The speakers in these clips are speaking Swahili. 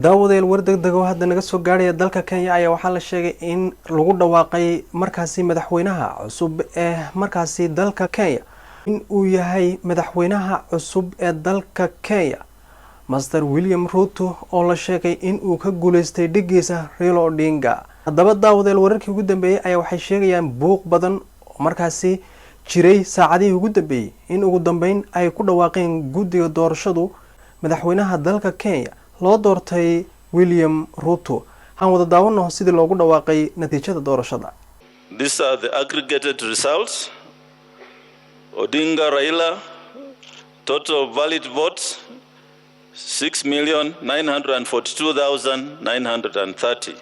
daawadeel war degdeg oo hadda naga soo gaadhay dalka Kenya ayaa waxaa la sheegay in lagu dhawaaqay markaasi madaxweynaha cusub ee markaasi dalka Kenya in uu yahay madaxweynaha cusub ee dalka Kenya Master William Ruto oo la sheegay in uu ka guuleystay dhigiisa Raila Odinga. Haddaba daawadeel wararkii ugu dambeeyay ayaa waxay sheegayaan buuq badan oo markaasi jiray saacadihii ugu dambeeyay in ugu dambeyn ay ku dhawaaqeen guddiga doorashadu madaxweynaha dalka Kenya loo doortay William Ruto. Aan wada daawano sidii loogu dhawaaqay natiijada doorashada. These are the aggregated results. Odinga Raila, total valid votes 6,942,930.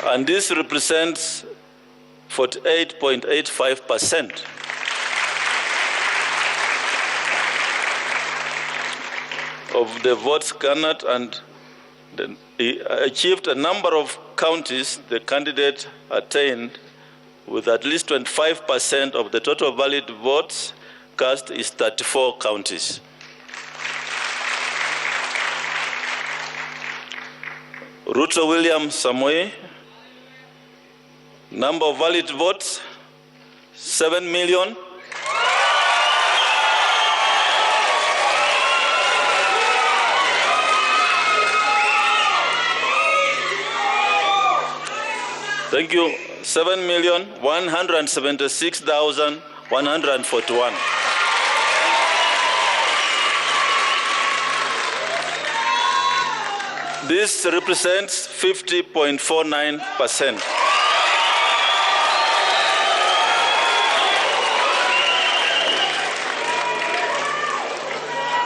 And this represents 48.85% of the votes garnered, and he achieved a number of counties the candidate attained with at least 25% of the total valid votes cast is 34 counties. Ruto William Samoei, number of valid votes 7 million. Thank you. 7,176,141. This represents 50.49%.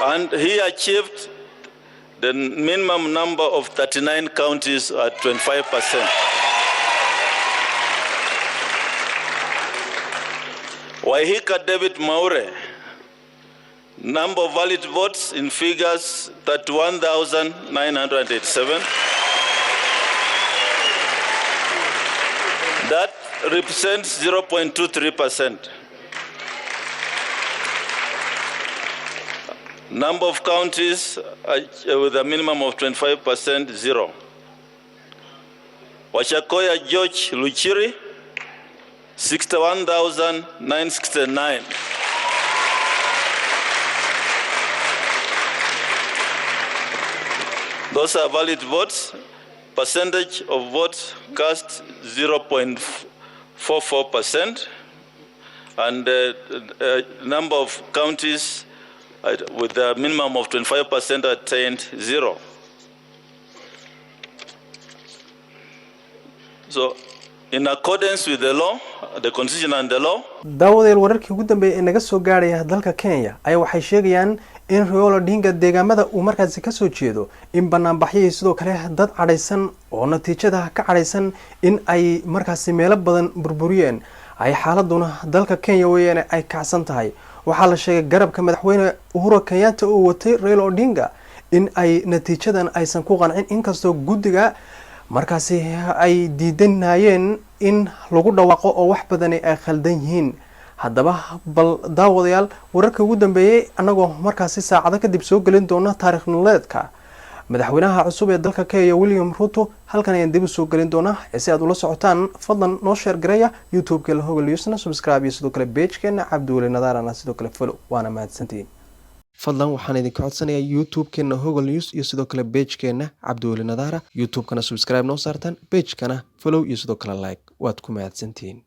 And he achieved the minimum number of 39 counties at 25%. Waihika David Maure, number of valid votes in figures 31,987. That represents 0.23%. Number of counties with a minimum of 25%, 0. Washakoya George Luchiri, 61,969. Those are valid votes. Percentage of votes cast 0.44%, and number of counties with a minimum of 25% attained 0. So, in accordance with the law, the constitution and the law. Daawadeel wararkii ugu dambeeyay ee naga soo gaadhay dalka Kenya ayaa waxay sheegayaan in Raila Odinga deegaamada uu markaasi ka soo jeedo in banaanbaxyo sidoo kale dad cadhaysan oo natiijada ka cadhaysan in ay markaasi meelo badan burburiyeen ay xaaladuna dalka Kenya weeyaan ay kacsan tahay. Waxaa la sheegay garabka madaxweyne Uhuru Kenyatta oo watay Raila Odinga in ay natiijadan aysan ku qancin inkastoo guddiga markaasi ay diidanayeen in lagu dhawaaqo oo wax badan ay khaldan yihiin. Haddaba bal daawadayaal wararkii ugu dambeeyay anagoo markaasi saacado kadib soo galin doona taariikh nololeedka madaxweynaha cusub ee dalka Kenya William Ruto. Halkan ayaan dib u soo galin doonaa si aad ula socotaan fadlan noo share gareeya YouTube-ka Qalalaase Newsna subscribe iyo sidoo kale page-keena Cabduule Nadaarana sidoo kale follow waana mahadsantiin. fadlan waxaan idinka codsanayaa YouTube-keena Qalalaase News iyo sidoo kale page-keena Cabduule Nadaara. YouTube-kana subscribe noo saartaan, page-kana follow iyo sidoo kale like. waad ku mahadsantiin.